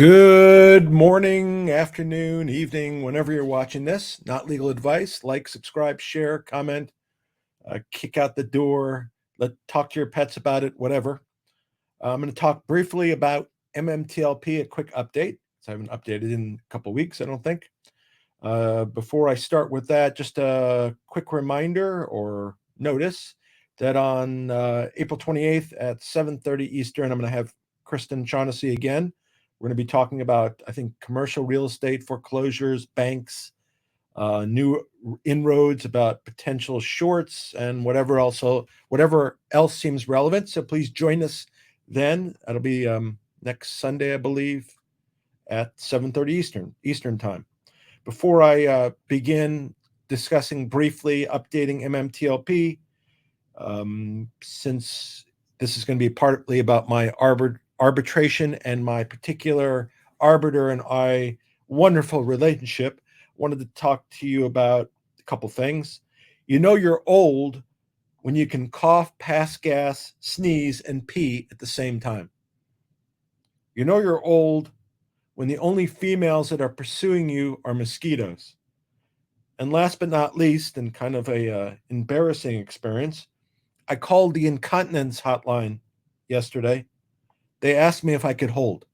Good morning, afternoon, evening, whenever you're watching this. Not legal advice. Like, subscribe, share, comment, kick out the door, talk to your pets about it, whatever. I'm going to talk briefly about MMTLP, a quick update. So I haven't updated in a couple of weeks, I don't think. Before I start with that, just a quick reminder or notice that on April 28th at 7:30 Eastern, I'm going to have Kristen Shaughnessy again. We're going to be talking about, I think, commercial real estate, foreclosures, banks, new inroads about potential shorts, and whatever else seems relevant. So please join us then. That'll be next Sunday, I believe, at 7:30 Eastern time. Before I begin discussing briefly updating MMTLP, since this is going to be partly about my arbitration and my particular arbiter and I wonderful relationship, wanted to talk to you about a couple things. You know you're old when you can cough, pass gas, sneeze, and pee at the same time. You know you're old when the only females that are pursuing you are mosquitoes. And last but not least, and kind of a embarrassing experience, I called the incontinence hotline yesterday. They asked me if I could hold.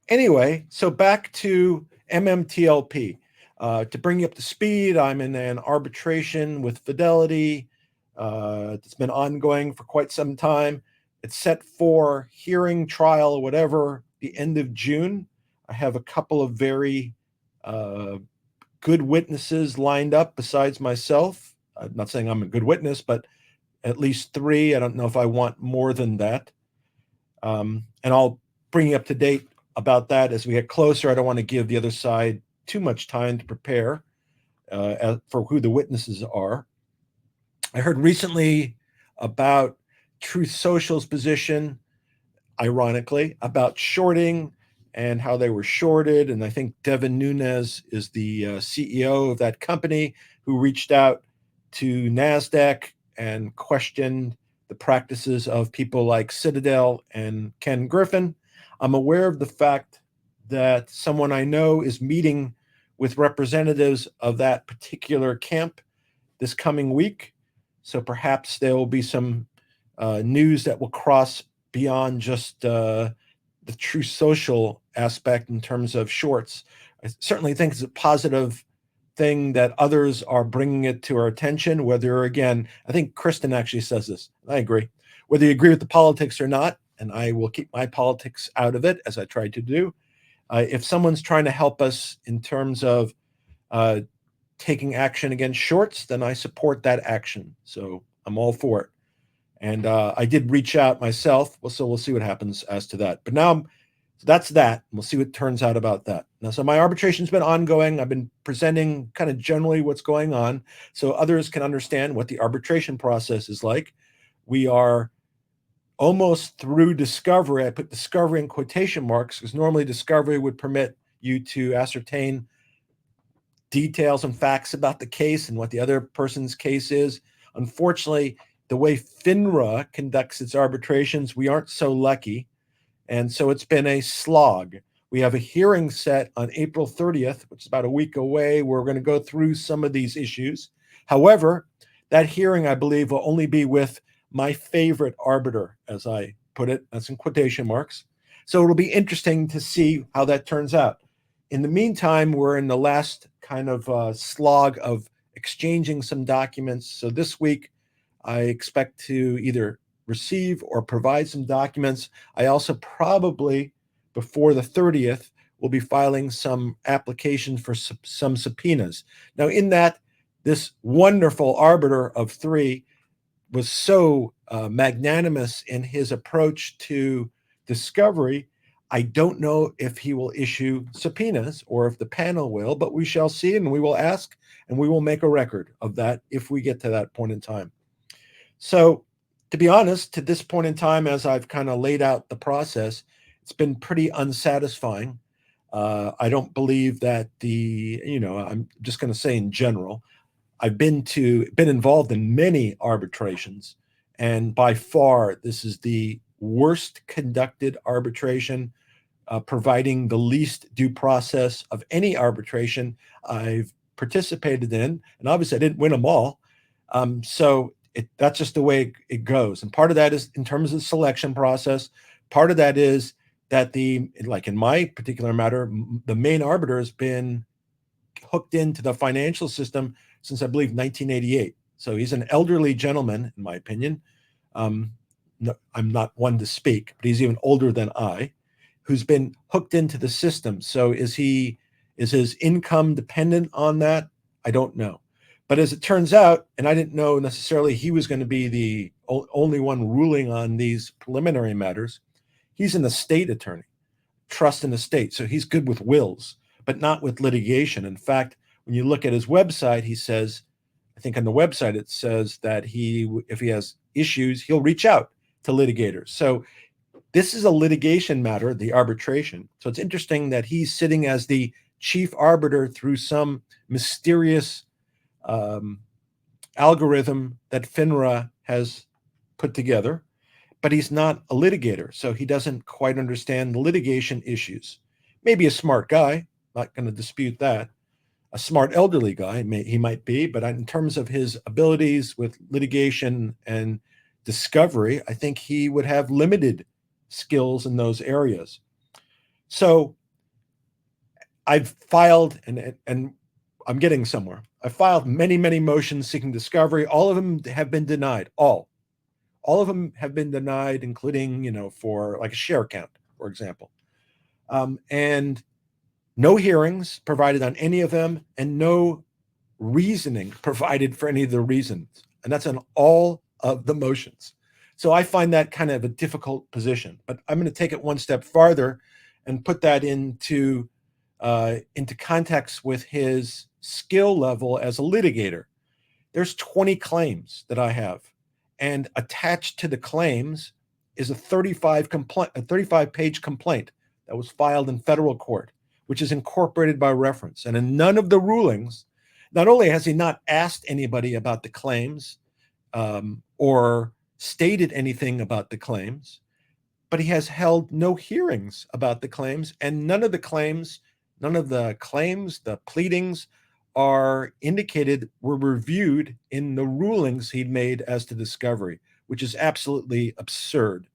Anyway, so back to MMTLP. To bring you up to speed, I'm in an arbitration with Fidelity. It's been ongoing for quite some time. It's set for hearing, trial, or whatever, the end of June. I have a couple of very good witnesses lined up besides myself. I'm not saying I'm a good witness, but at least three. I don't know if I want more than that. And I'll bring you up to date about that as we get closer. I don't want to give the other side too much time to prepare for who the witnesses are. I heard recently about Truth Social's position, ironically, about shorting and how they were shorted. And I think Devin Nunes is the CEO of that company who reached out to NASDAQ and questioned the practices of people like Citadel and Ken Griffin. I'm aware of the fact that someone I know is meeting with representatives of that particular camp this coming week. So perhaps there will be some news that will cross beyond just the True Social aspect in terms of shorts. I certainly think it's a positive thing that others are bringing it to our attention, whether, again, I think Kristen actually says this. I agree. Whether you agree with the politics or not, and I will keep my politics out of it, as I try to do. If someone's trying to help us in terms of taking action against shorts, then I support that action. So I'm all for it. And I did reach out myself. So we'll see what happens as to that. But now so that's that. We'll see what turns out about that. Now, so my arbitration's been ongoing. I've been presenting kind of generally what's going on so others can understand what the arbitration process is like. We are almost through discovery. I put discovery in quotation marks because normally discovery would permit you to ascertain details and facts about the case and what the other person's case is. Unfortunately, the way FINRA conducts its arbitrations, we aren't so lucky. And so it's been a slog. We have a hearing set on April 30th, which is about a week away. We're going to go through some of these issues. However, that hearing, I believe, will only be with my favorite arbiter, as I put it. That's in quotation marks. So it'll be interesting to see how that turns out. In the meantime, we're in the last kind of slog of exchanging some documents. So this week, I expect to either receive or provide some documents. I also probably, before the 30th, will be filing some applications for some subpoenas. Now, in that, this wonderful arbiter of three was so magnanimous in his approach to discovery. I don't know if he will issue subpoenas or if the panel will, but we shall see, and we will ask, and we will make a record of that if we get to that point in time. So, to be honest, to this point in time, as I've kind of laid out the process, it's been pretty unsatisfying. I don't believe that I'm just going to say in general, I've been involved in many arbitrations, and by far, this is the worst conducted arbitration providing the least due process of any arbitration I've participated in. And obviously I didn't win them all. So that's just the way it goes. And part of that is in terms of the selection process. Part of that is that like in my particular matter, the main arbiter has been hooked into the financial system since I believe 1988. So he's an elderly gentleman, in my opinion. No, I'm not one to speak, but he's even older than I, who's been hooked into the system. So is his income dependent on that? I don't know. But as it turns out, and I didn't know necessarily he was going to be the only one ruling on these preliminary matters, he's an estate attorney, trust and estate. So he's good with wills, but not with litigation. In fact, when you look at his website, he says, I think on the website, it says that if he has issues, he'll reach out to litigators. So this is a litigation matter, the arbitration. So it's interesting that he's sitting as the chief arbiter through some mysterious algorithm that FINRA has put together, but he's not a litigator. So he doesn't quite understand the litigation issues. Maybe a smart guy, not going to dispute that. A smart elderly guy, he might be, but in terms of his abilities with litigation and discovery, I think he would have limited skills in those areas. So I've filed, and I'm getting somewhere. I filed many, many motions seeking discovery. All of them have been denied. All of them have been denied, including, for like a share count, for example. And no hearings provided on any of them, and no reasoning provided for any of the reasons. And that's on all of the motions. So I find that kind of a difficult position. But I'm going to take it one step farther and put that into context with his skill level as a litigator. There's 20 claims that I have, and attached to the claims is a 35-page complaint that was filed in federal court, which is incorporated by reference. And in none of the rulings, not only has he not asked anybody about the claims or stated anything about the claims, but he has held no hearings about the claims, and none of the claims, the pleadings are indicated were reviewed in the rulings he'd made as to discovery, which is absolutely absurd.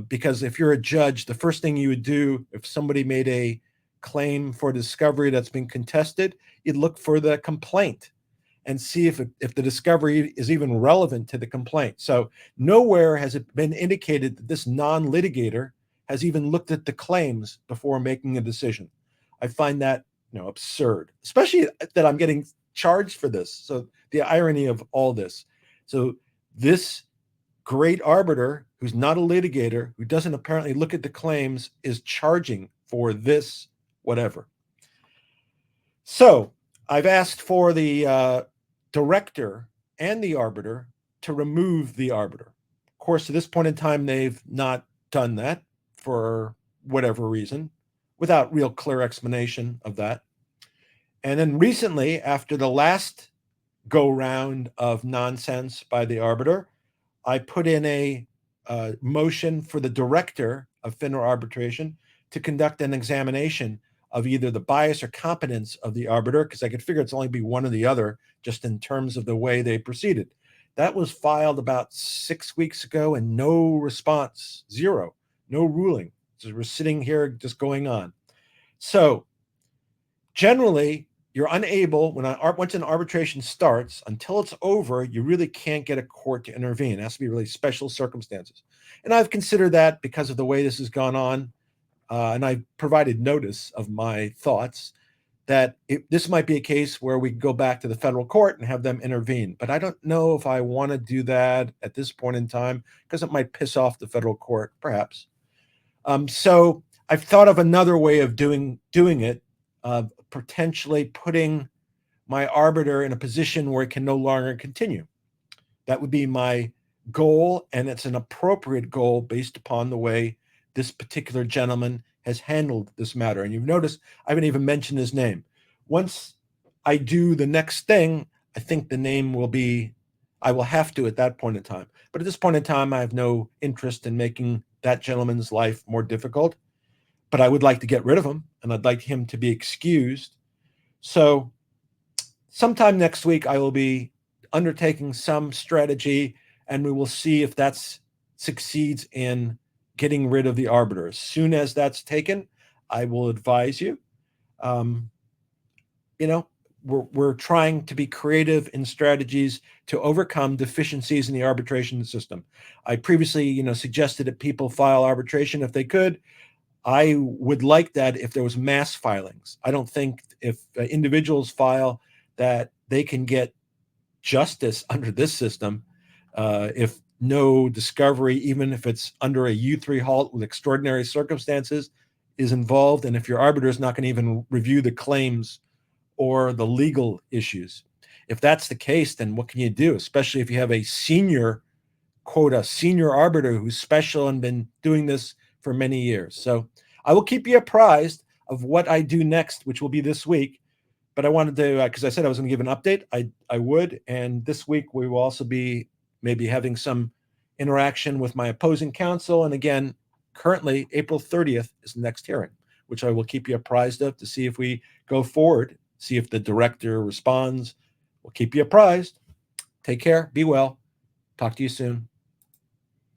Because if you're a judge, the first thing you would do if somebody made a claim for discovery that's been contested, you'd look for the complaint and see if the discovery is even relevant to the complaint. So nowhere has it been indicated that this non-litigator has even looked at the claims before making a decision. I find that absurd, especially that I'm getting charged for this. So the irony of all this. So this great arbiter, who's not a litigator, who doesn't apparently look at the claims, is charging for this whatever. So I've asked for the director and the arbiter to remove the arbiter. Of course, to this point in time, they've not done that for whatever reason, without real clear explanation of that. And then recently, after the last go-round of nonsense by the arbiter, I put in a motion for the director of FINRA arbitration to conduct an examination of either the bias or competence of the arbiter, because I could figure it's only be one or the other, just in terms of the way they proceeded. That was filed about 6 weeks ago, and no response, zero, no ruling. So we're sitting here just going on. So generally, you're unable, once an arbitration starts, until it's over, you really can't get a court to intervene. It has to be really special circumstances. And I've considered that because of the way this has gone on, and I've provided notice of my thoughts, that this might be a case where we go back to the federal court and have them intervene. But I don't know if I want to do that at this point in time, because it might piss off the federal court, perhaps. So I've thought of another way of doing it, potentially putting my arbiter in a position where it can no longer continue. That would be my goal, and it's an appropriate goal based upon the way this particular gentleman has handled this matter. And you've noticed I haven't even mentioned his name. Once I do the next thing, I think the name will be, I will have to at that point in time. But at this point in time, I have no interest in making that gentleman's life more difficult. but I would like to get rid of him, and I'd like him to be excused. So sometime next week, I will be undertaking some strategy, and we will see if that succeeds in getting rid of the arbiter. As soon as that's taken, I will advise you. You know, we're trying to be creative in strategies to overcome deficiencies in the arbitration system. I previously, suggested that people file arbitration if they could. I would like that if there was mass filings. I don't think if individuals file that they can get justice under this system if no discovery, even if it's under a U3 halt with extraordinary circumstances, is involved, and if your arbiter is not going to even review the claims or the legal issues. If that's the case, then what can you do, especially if you have a senior arbiter who's special and been doing this for many years? So I will keep you apprised of what I do next, which will be this week. But I wanted to, because I said I was going to give an update, I would. And this week we will also be maybe having some interaction with my opposing counsel. And again, currently April 30th is the next hearing, which I will keep you apprised of to see if we go forward, see if the director responds. We'll keep you apprised. Take care. Be well. Talk to you soon.